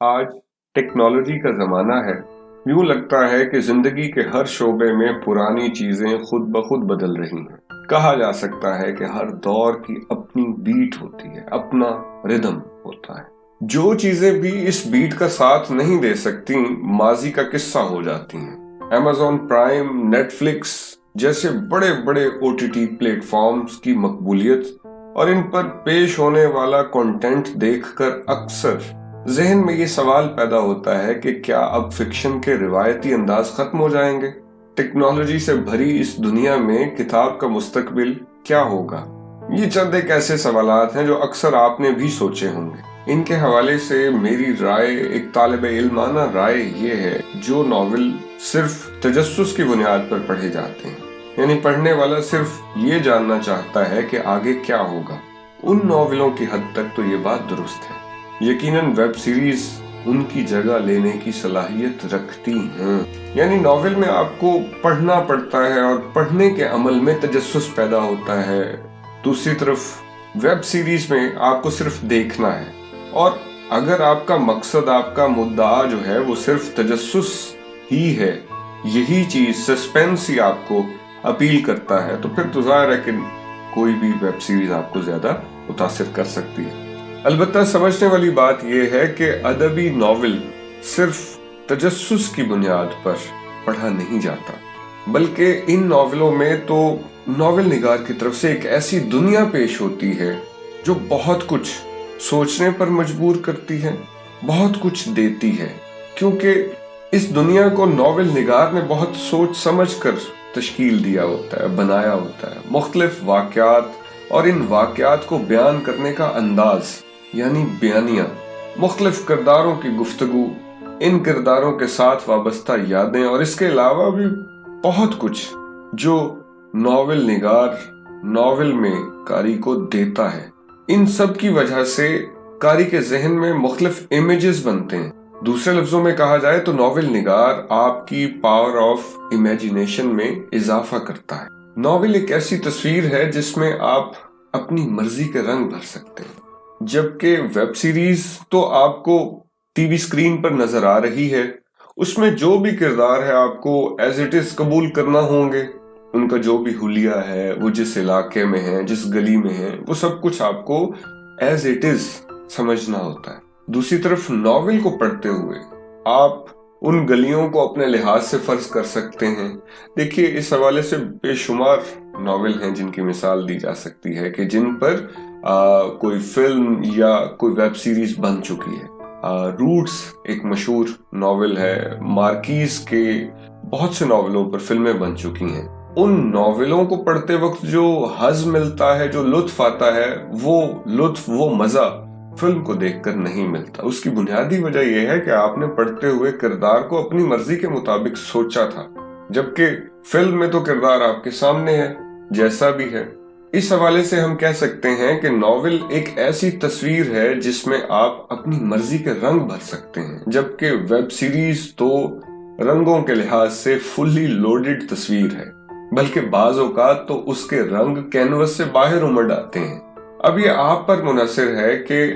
आज टेक्नोलॉजी का ज़माना है। यूं लगता है कि जिंदगी के हर शोबे में पुरानी चीजें खुद ब खुद बदल रही हैं। कहा जा सकता है कि हर दौर की अपनी बीट होती है, अपना रिदम होता है। जो चीजें भी इस बीट का साथ नहीं दे सकती, माजी का किस्सा हो जाती हैं। अमेज़न प्राइम, नेटफ्लिक्स जैसे बड़े बड़े ओटीटी प्लेटफॉर्म्स की मकबूलियत और इन पर पेश होने वाला कंटेंट देखकर अक्सर जहन में ये सवाल पैदा होता है कि क्या अब फिक्शन के रिवायती अंदाज खत्म हो जाएंगे? टेक्नोलॉजी से भरी इस दुनिया में किताब का मुस्तकबिल क्या होगा? ये चंद एक ऐसे सवालात हैं जो अक्सर आपने भी सोचे होंगे। इनके हवाले से मेरी राय, एक तालिबे इल्माना राय ये है, जो नॉवेल सिर्फ तजस्सुस की बुनियाद पर पढ़े जाते हैं, यानी पढ़ने वाला सिर्फ ये जानना चाहता है कि आगे क्या होगा, उन नॉवेलों की हद तक तो ये बात दुरुस्त है। यकीनन वेब सीरीज उनकी जगह लेने की सलाहियत रखती हैं। यानी नॉवेल में आपको पढ़ना पड़ता है और पढ़ने के अमल में तजस्सुस पैदा होता है। दूसरी तरफ वेब सीरीज में आपको सिर्फ देखना है, और अगर आपका मकसद, आपका मुद्दा जो है वो सिर्फ तजस्सुस ही है, यही चीज सस्पेंस ही आपको अपील करता है, तो फिर तो जाहिर है कि कोई भी वेब सीरीज आपको ज्यादा मुतासिर कर सकती है। अलबत्ता समझने वाली बात यह है कि अदबी नॉवेल सिर्फ तजस्सुस की बुनियाद पर पढ़ा नहीं जाता, बल्कि इन नॉवेलों में तो नॉवेल निगार की तरफ से एक ऐसी दुनिया पेश होती है जो बहुत कुछ सोचने पर मजबूर करती है, बहुत कुछ देती है, क्योंकि इस दुनिया को नॉवेल निगार ने बहुत सोच समझ कर तश्कील दिया होता है, बनाया होता है। मुख्तलिफ वाक़यात और इन वाक़यात को बयान करने का अंदाज यानी बयानिया, मुख्तलिफ किरदारों की गुफ्तगू, इन किरदारों के साथ वाबस्ता यादें और इसके अलावा भी बहुत कुछ जो नॉवेल निगार नॉवेल में कारी को देता है। इन सब की वजह से कारी के जहन में मुख्तलिफ इमेजेस बनते हैं। दूसरे लफ्जों में कहा जाए तो नॉवेल निगार आपकी पावर ऑफ इमेजिनेशन में इजाफा करता है। नॉवेल एक ऐसी तस्वीर है जिसमें आप अपनी मर्जी के रंग भर सकते हैं, जबकि वेब सीरीज तो आपको टीवी स्क्रीन पर नजर आ रही है, उसमें जो भी किरदार है आपको एज इट इज कबूल करना होंगे। उनका जो भी हुलिया है, वो जिस इलाके में है, जिस गली में है, वो सब कुछ आपको एज इट इज समझना होता है। दूसरी तरफ नॉवेल को पढ़ते हुए आप उन गलियों को अपने लिहाज से फर्ज कर सकते हैं। देखिए, इस हवाले से बेशुमार नॉवेल हैं जिनकी मिसाल दी जा सकती है कि जिन पर कोई फिल्म या कोई वेब सीरीज बन चुकी है। रूट्स एक मशहूर नॉवेल है, मार्कीज के बहुत से नॉवेलों पर फिल्में बन चुकी हैं। उन नॉवेलों को पढ़ते वक्त जो हज़ मिलता है, जो लुत्फ आता है, वो लुत्फ, वो मजा फिल्म को देखकर नहीं मिलता। उसकी बुनियादी वजह यह है कि आपने पढ़ते हुए किरदार को अपनी मर्जी के मुताबिक सोचा था, जबकि फिल्म में तो किरदार आपके सामने है, जैसा भी है। इस हवाले से हम कह सकते हैं कि नॉवेल एक ऐसी तस्वीर है जिसमें आप अपनी मर्जी के रंग भर सकते हैं, जबकि वेब सीरीज तो रंगों के लिहाज से फुल्ली लोडेड तस्वीर है, बल्कि बाज़ औक़ात तो उसके रंग कैनवस से बाहर उमड़ आते हैं। अब ये आप पर मुनहसर है कि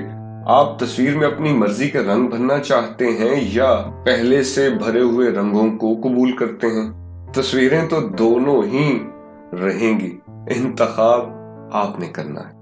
आप तस्वीर में अपनी मर्जी के रंग भरना चाहते हैं या पहले से भरे हुए रंगों को कबूल करते हैं। तस्वीरें तो दोनों ही रहेंगी, इंतखाब आपने करना है।